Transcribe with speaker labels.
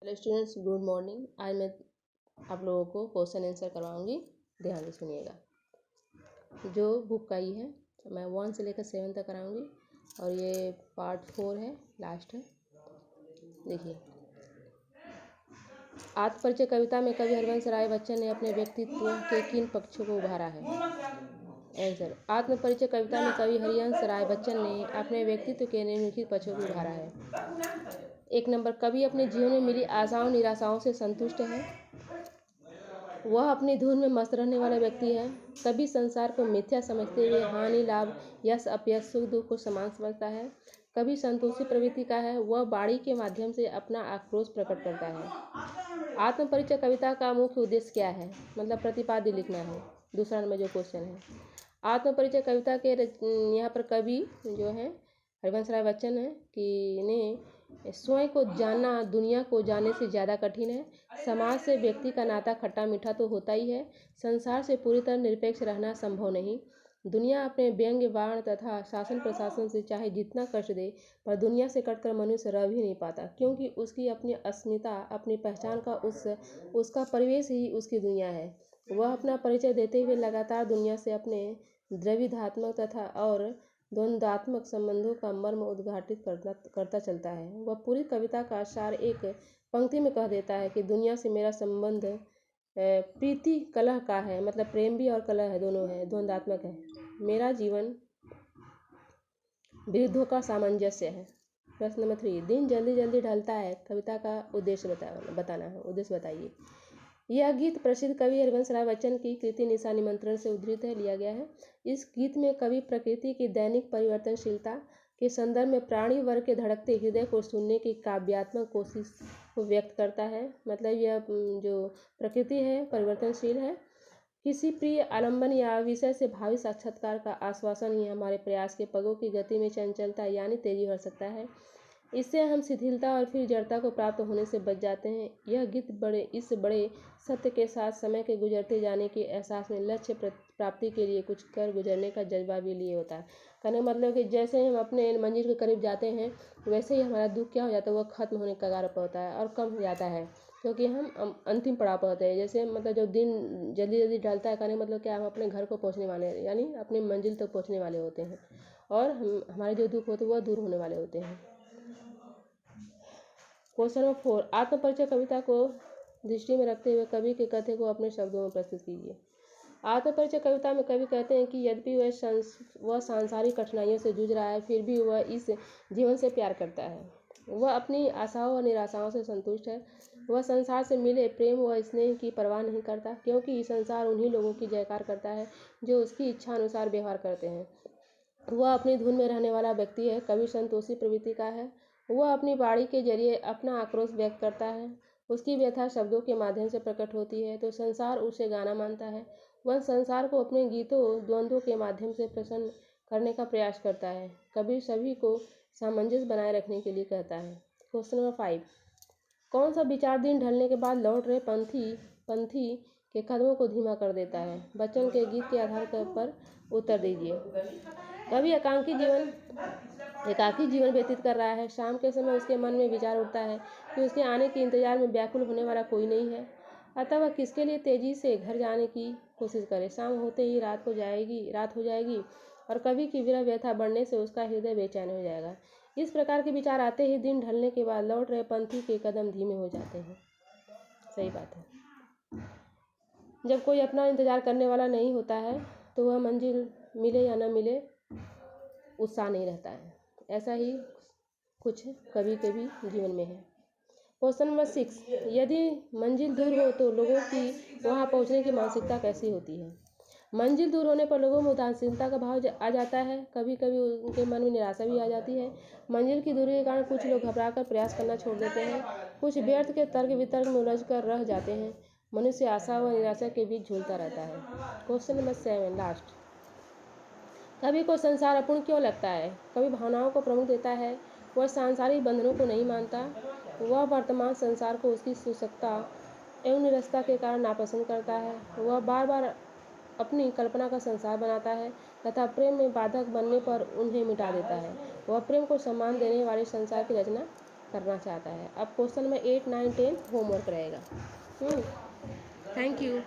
Speaker 1: Hello students, good morning. आज मैं आप लोगों को क्वेश्चन आंसर करवाऊंगी। ध्यान से सुनिएगा। जो बुक का ही है, मैं 1 से लेकर 7 तक कराऊंगी और ये पार्ट 4 है, लास्ट है। देखिए, आत्मपरिचय कविता में कवि हरिवंश राय बच्चन ने अपने व्यक्तित्व के किन पक्षों को उभारा है? आंसर, आत्मपरिचय कविता में कवि हरिवंश राय बच्चन ने अपने व्यक्तित्व के निम्नलिखित पक्षों को उभारा है। 1 नंबर, कवि अपने जीवन में मिली आशाओं निराशाओं से संतुष्ट है। वह अपनी धुन में मस्त रहने वाला व्यक्ति है। कवि संसार को मिथ्या समझते हुए हानि लाभ यश अपयश सुख दुख को समान समझता है। कवि संतोषी प्रवृत्ति का है। वह वाणी के माध्यम से अपना आक्रोश प्रकट करता है। आत्मपरिचय कविता का मुख्य उद्देश्य क्या है? मतलब प्रतिपाद्य लिखना है। दूसरा नंबर जो क्वेश्चन है, आत्मपरिचय कविता के यहाँ पर कवि जो है हरिवंश राय बच्चन है कि ने स्वयं को जानना दुनिया को जानने से ज़्यादा कठिन है। समाज से व्यक्ति का नाता खट्टा मीठा तो होता ही है। संसार से पूरी तरह निरपेक्ष रहना संभव नहीं। दुनिया अपने व्यंग्य बाण तथा शासन प्रशासन से चाहे जितना कष्ट दे, पर दुनिया से कटकर मनुष्य रह भी नहीं पाता, क्योंकि उसकी अपनी अस्मिता अपनी पहचान का उसका परिवेश ही उसकी दुनिया है। वह अपना परिचय देते हुए लगातार दुनिया से अपने द्रविधात्मक तथा और द्वंद्वात्मक संबंधों का मर्म उद्घाटित करता चलता है। वह पूरी कविता का सार एक पंक्ति में कह देता है कि दुनिया से मेरा संबंध प्रीति कलह का है, मतलब प्रेम भी और कलह है, दोनों है, द्वंद्वात्मक है। मेरा जीवन विरुद्धों का सामंजस्य है। प्रश्न नंबर 3, दिन जल्दी जल्दी ढलता है। कविता का उद्देश्य बताना है। उद्देश्य बताइए। यह गीत प्रसिद्ध कवि हरिवंश राय बच्चन की कृति निशा निमंत्रण से उद्धृत है, लिया गया है। इस गीत में कवि प्रकृति की दैनिक परिवर्तनशीलता के संदर्भ में प्राणी वर्ग के धड़कते हृदय को सुनने की काव्यात्मक कोशिश को व्यक्त करता है। मतलब यह जो प्रकृति है परिवर्तनशील है। किसी प्रिय आलम्बन या विषय से भावी साक्षात्कार का आश्वासन ही हमारे प्रयास के पगों की गति में चंचलता यानी तेजी भर सकता है। इससे हम शिथिलता और फिर जड़ता को प्राप्त होने से बच जाते हैं। यह गीत इस बड़े सत्य के साथ समय के गुजरते जाने के एहसास में लक्ष्य प्राप्ति के लिए कुछ कर गुजरने का जज्बा भी लिए होता है। कहने मतलब कि जैसे हम अपने मंजिल के करीब जाते हैं, वैसे ही हमारा दुख क्या हो जाता है, वह खत्म होने का कगार पर होता है और कम हो जाता है, क्योंकि हम अंतिम पड़ाव पर होते हैं। जैसे मतलब जो दिन जल्दी जल्दी ढलता है, कहने मतलब क्या, हम अपने घर को पहुँचने वाले हैं, यानी अपनी मंजिल तक पहुँचने वाले होते हैं और हमारे जो दुख होते हैं वह दूर होने वाले होते हैं। क्वेश्चन नंबर 4, आत्मपरिचय कविता को दृष्टि में रखते हुए कवि के कथन को अपने शब्दों में प्रस्तुत कीजिए। आत्मपरिचय कविता में कवि कहते हैं कि यद्यपि वह सांसारिक कठिनाइयों से जूझ रहा है, फिर भी वह इस जीवन से प्यार करता है। वह अपनी आशाओं और निराशाओं से संतुष्ट है। वह संसार से मिले प्रेम व स्नेह की परवाह नहीं करता, क्योंकि संसार उन्हीं लोगों की जयकार करता है जो उसकी इच्छा अनुसार व्यवहार करते हैं। वह अपनी धुन में रहने वाला व्यक्ति है। कवि संतोषी प्रवृत्ति का है। वह अपनी वाणी के जरिए अपना आक्रोश व्यक्त करता है। उसकी व्यथा शब्दों के माध्यम से प्रकट होती है तो संसार उसे गाना मानता है। वह संसार को अपने गीतों द्वंद्वों के माध्यम से प्रसन्न करने का प्रयास करता है। कवि सभी को सामंजस्य बनाए रखने के लिए कहता है। क्वेश्चन नंबर 5, कौन सा विचार दिन ढलने के बाद लौट रहे पंथी के कदमों को धीमा कर देता है? बच्चन के गीत के आधार पर उत्तर दीजिए। कवि एकाकी जीवन व्यतीत कर रहा है। शाम के समय उसके मन में विचार उठता है कि उसके आने के इंतजार में व्याकुल होने वाला कोई नहीं है, अतः वह किसके लिए तेजी से घर जाने की कोशिश करे। शाम होते ही रात हो जाएगी और कवि की विरह व्यथा बढ़ने से उसका हृदय बेचैन हो जाएगा। इस प्रकार के विचार आते ही दिन ढलने के बाद लौट रहे पंथी के कदम धीमे हो जाते हैं। सही बात है। जब कोई अपना इंतजार करने वाला नहीं होता है तो वह मंजिल मिले या न मिले उत्साह नहीं रहता है। ऐसा ही कुछ कवि के भी जीवन में है। क्वेश्चन नंबर 6, यदि मंजिल दूर हो तो लोगों की वहां पहुंचने की मानसिकता कैसी होती है? मंजिल दूर होने पर लोगों में उदासीनता का भाव आ जाता है। कभी कभी उनके मन में निराशा भी आ जाती है। मंजिल की दूरी के कारण कुछ लोग घबराकर प्रयास करना छोड़ देते हैं। कुछ व्यर्थ के तर्क वितर्क में उलझ कर रह जाते हैं। मनुष्य आशा व निराशा के बीच झूलता रहता है। क्वेश्चन नंबर 7, लास्ट, कवि को संसार अपूर्ण क्यों लगता है? कवि भावनाओं को प्रमुख देता है। वह सांसारिक बंधनों को नहीं मानता। वह वर्तमान संसार को उसकी सुसुकता एवं निरसता के कारण नापसंद करता है। वह बार बार अपनी कल्पना का संसार बनाता है तथा प्रेम में बाधक बनने पर उन्हें मिटा देता है। वह प्रेम को सम्मान देने वाले संसार की रचना करना चाहता है। अब क्वेश्चन में 8, 9, 10 होमवर्क रहेगा। Thank you.